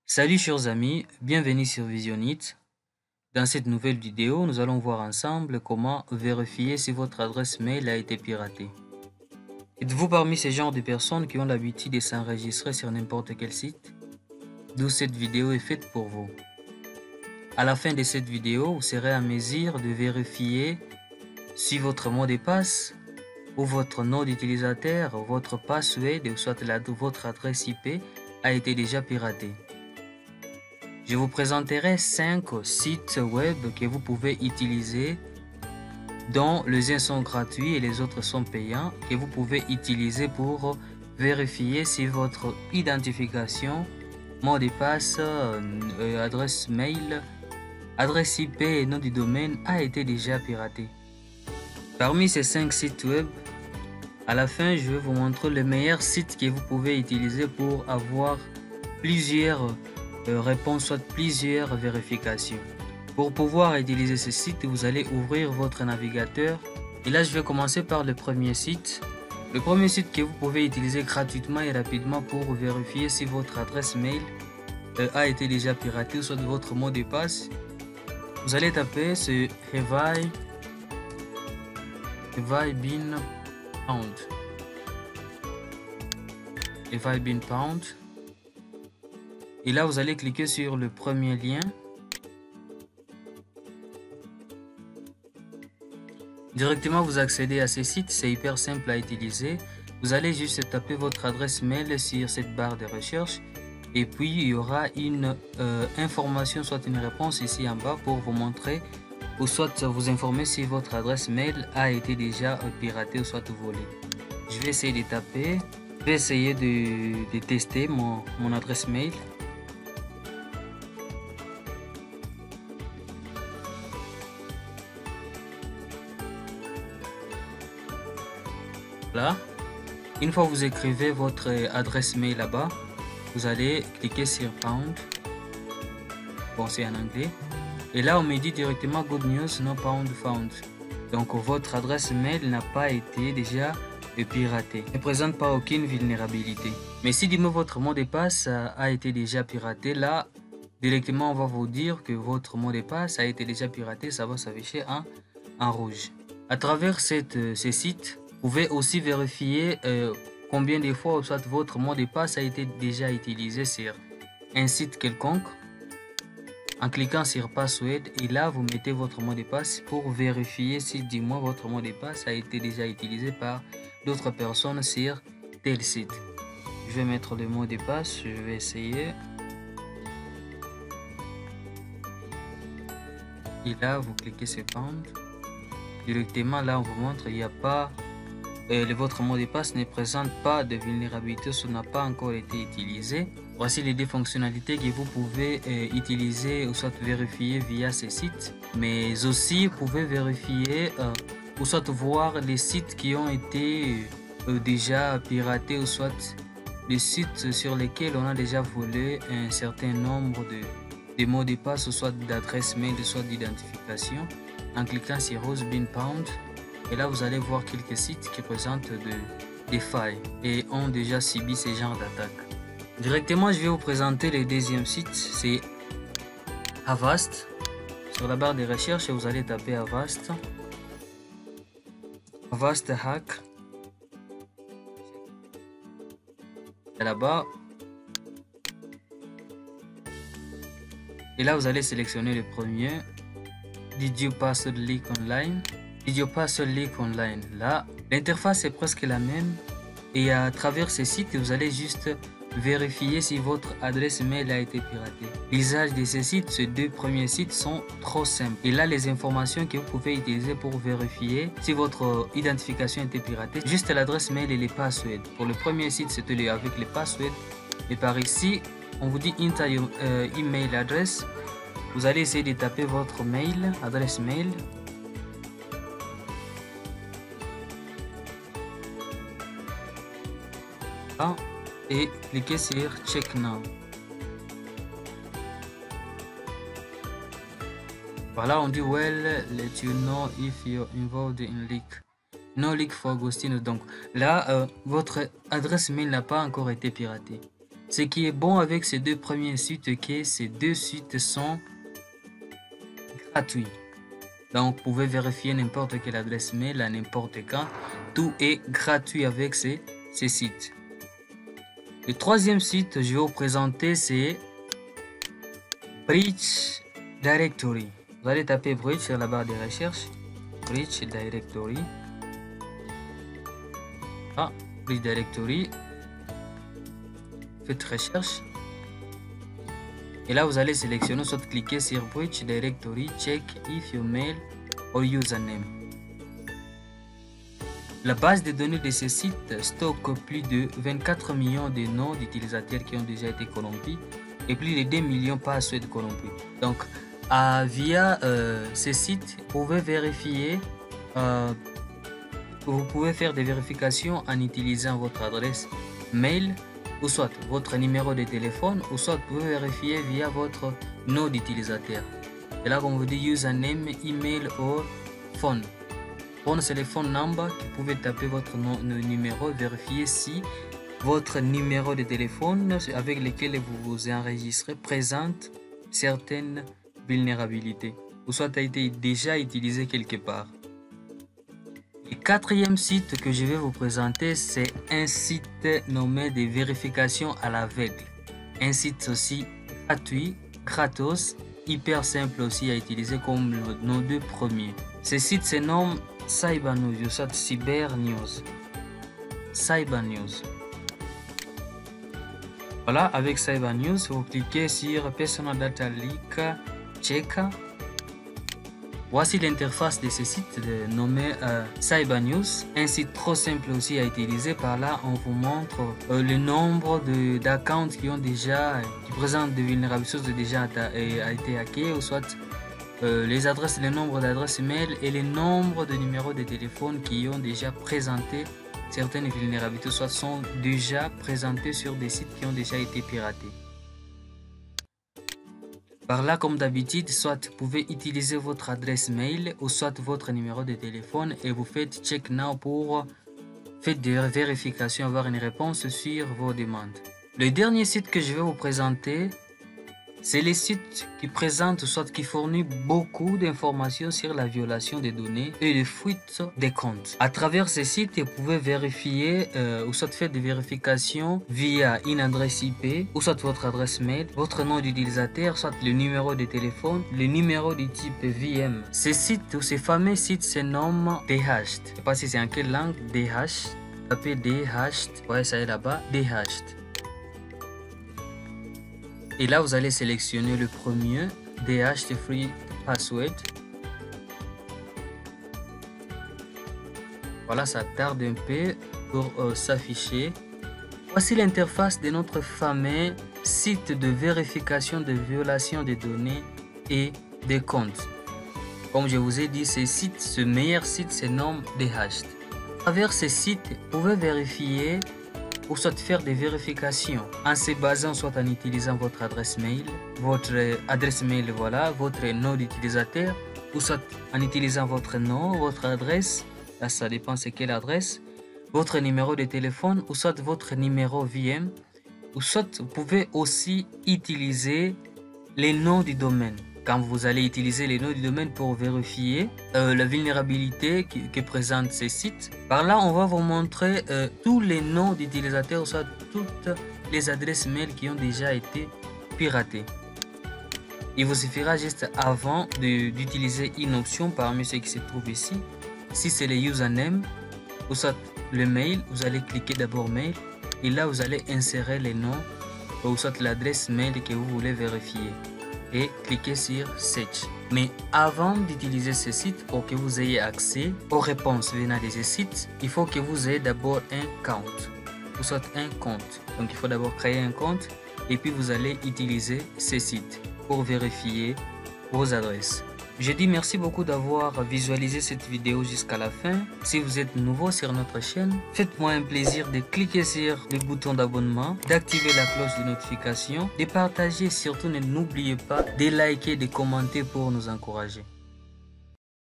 Salut chers amis, bienvenue sur Visionit. Dans cette nouvelle vidéo, nous allons voir ensemble comment vérifier si votre adresse mail a été piratée. Êtes-vous parmi ces genres de personnes qui ont l'habitude de s'enregistrer sur n'importe quel site? D'où cette vidéo est faite pour vous. À la fin de cette vidéo, vous serez en mesure de vérifier si votre mot de passe ou votre nom d'utilisateur, votre password ou soit votre adresse IP a été déjà piratée. Je vous présenterai 5 sites web que vous pouvez utiliser, dont les uns sont gratuits et les autres sont payants, que vous pouvez utiliser pour vérifier si votre identification, mot de passe, adresse mail, adresse IP et nom du domaine a été déjà piraté. Parmi ces 5 sites web, à la fin, je vais vous montrer le meilleur site que vous pouvez utiliser pour avoir plusieurs réponses, soit plusieurs vérifications. Pour pouvoir utiliser ce site, vous allez ouvrir votre navigateur. Et là, je vais commencer par le premier site. Le premier site que vous pouvez utiliser gratuitement et rapidement pour vérifier si votre adresse mail a été déjà piratée ou soit votre mot de passe. Vous allez taper ce Have I been found. Have I been found. Et là, vous allez cliquer sur le premier lien. Directement, vous accédez à ce site. C'est hyper simple à utiliser. Vous allez juste taper votre adresse mail sur cette barre de recherche. Et puis, il y aura une information, soit une réponse ici en bas pour vous montrer ou soit vous informer si votre adresse mail a été déjà piratée ou soit volée. Je vais essayer de taper. Je vais essayer de tester mon adresse mail. Là, une fois que vous écrivez votre adresse mail là-bas, vous allez cliquer sur Found. Bon, c'est en anglais. Et là, on me dit directement Good News, no found. Donc, votre adresse mail n'a pas été déjà piratée. Ne présente pas aucune vulnérabilité. Mais si du moins votre mot de passe a été déjà piraté, là, directement, on va vous dire que votre mot de passe a été déjà piraté. Ça va s'afficher en rouge. À travers ces sites, vous pouvez aussi vérifier combien de fois soit votre mot de passe a été déjà utilisé sur un site quelconque. En cliquant sur Password, et là vous mettez votre mot de passe pour vérifier si du moins votre mot de passe a été déjà utilisé par d'autres personnes sur tel site. Je vais mettre le mot de passe, je vais essayer. Et là vous cliquez sur Found. Directement là on vous montre il n'y a pas votre mot de passe ne présente pas de vulnérabilité, ça n'a pas encore été utilisé. Voici les deux fonctionnalités que vous pouvez utiliser ou soit vérifier via ces sites. Mais aussi vous pouvez vérifier ou soit voir les sites qui ont été déjà piratés ou soit les sites sur lesquels on a déjà volé un certain nombre de mots de passe ou soit d'adresse mail ou soit d'identification. En cliquant sur Has been found. Et là, vous allez voir quelques sites qui présentent des failles et ont déjà subi ce genre d'attaque. Directement, je vais vous présenter le deuxième site, c'est Avast. Sur la barre de recherche, vous allez taper Avast. Avast Hack. Et là-bas. Et là, vous allez sélectionner le premier. Did you pass the leak online? Did you pass a leak online? Là, l'interface est presque la même et à travers ces sites, vous allez juste vérifier si votre adresse mail a été piratée. L'usage de ces sites, ces deux premiers sites sont trop simples. Et là, les informations que vous pouvez utiliser pour vérifier si votre identification a été piratée, juste l'adresse mail et les passwords. Pour le premier site, c'était avec les passwords. Et par ici, on vous dit enter your email address. Vous allez essayer de taper votre mail, adresse mail. Et cliquez sur Check Now. Voilà, on dit Well, let you know if you're involved in leak. No leak for Agostino. Donc là, votre adresse mail n'a pas encore été piratée. Ce qui est bon avec ces deux premiers sites, que ces deux sites sont gratuits. Donc, vous pouvez vérifier n'importe quelle adresse mail à n'importe quand. Tout est gratuit avec ces sites. Le troisième site que je vais vous présenter, c'est Bridge Directory. Vous allez taper Bridge sur la barre de recherche. Bridge Directory. Ah, Bridge Directory. Faites recherche. Et là, vous allez sélectionner, soit cliquer sur Bridge Directory, check if your mail or username. La base de données de ce site stocke plus de 24 millions de noms d'utilisateurs qui ont déjà été corrompus et plus de 2 millions passwords corrompus. Donc, via ce site, vous pouvez vérifier, vous pouvez faire des vérifications en utilisant votre adresse mail, ou soit votre numéro de téléphone, ou soit vous pouvez vérifier via votre nom d'utilisateur. Et là, comme on vous dit, username, email ou phone. Phone, c'est le phone number que vous pouvez taper votre numéro, vérifier si votre numéro de téléphone avec lequel vous vous enregistrez présente certaines vulnérabilités, ou soit a été déjà utilisé quelque part. Le quatrième site que je vais vous présenter, c'est un site nommé de vérification à l'aveugle. Un site aussi gratuit, gratos, hyper simple aussi à utiliser comme nos deux premiers. Ce site se nomme Cybernews, soit Cybernews. Cybernews. Voilà, avec Cybernews, vous cliquez sur Personal Data Leak Checker. Voici l'interface de ce site nommé Cybernews, un site trop simple aussi à utiliser. Par là, on vous montre le nombre d'accounts qui présentent des vulnérabilités qui déjà a été hacké, ou soit les adresses, le nombre d'adresses mail et le nombre de numéros de téléphone qui ont déjà présenté certaines vulnérabilités, soit sont déjà présentés sur des sites qui ont déjà été piratés. Par là, comme d'habitude, soit vous pouvez utiliser votre adresse mail ou soit votre numéro de téléphone et vous faites check now pour faire des vérifications, avoir une réponse sur vos demandes. Le dernier site que je vais vous présenter, c'est les sites qui présentent soit qui fournissent beaucoup d'informations sur la violation des données et les fuites des comptes. À travers ces sites, vous pouvez vérifier ou soit faire des vérifications via une adresse IP ou soit votre adresse mail, votre nom d'utilisateur, soit le numéro de téléphone, le numéro du type VM. Ces sites ou ces fameux sites se nomment Dehashed. Je ne sais pas si c'est en quelle langue, Dehashed. Tapez Dehashed, ouais, ça est là-bas, Dehashed. Et là, vous allez sélectionner le premier, Dehashed Free Password. Voilà, ça tarde un peu pour s'afficher. Voici l'interface de notre fameux site de vérification de violation des données et des comptes. Comme je vous ai dit, ce meilleur site se nomme Dehashed. À travers ce site, vous pouvez vérifier ou soit faire des vérifications en se basant soit en utilisant votre adresse mail, voilà, votre nom d'utilisateur, ou soit en utilisant votre nom, votre adresse, là ça dépend c'est quelle adresse, votre numéro de téléphone, ou soit votre numéro VM, ou soit vous pouvez aussi utiliser les noms du domaine. Quand vous allez utiliser les noms du domaine pour vérifier la vulnérabilité que présente ces sites. Par là, on va vous montrer tous les noms d'utilisateurs, soit toutes les adresses mail qui ont déjà été piratées. Il vous suffira juste avant d'utiliser une option parmi ceux qui se trouvent ici. Si c'est le username ou soit le mail, vous allez cliquer d'abord mail et là vous allez insérer les noms ou soit l'adresse mail que vous voulez vérifier. Et cliquez sur Search. Mais avant d'utiliser ce site, pour que vous ayez accès aux réponses venant de ce site, il faut que vous ayez d'abord un compte, ou soit un compte. Donc il faut d'abord créer un compte et puis vous allez utiliser ce site pour vérifier vos adresses. Je dis merci beaucoup d'avoir visualisé cette vidéo jusqu'à la fin. Si vous êtes nouveau sur notre chaîne, faites-moi un plaisir de cliquer sur le bouton d'abonnement, d'activer la cloche de notification, de partager et surtout n'oubliez pas de liker et de commenter pour nous encourager.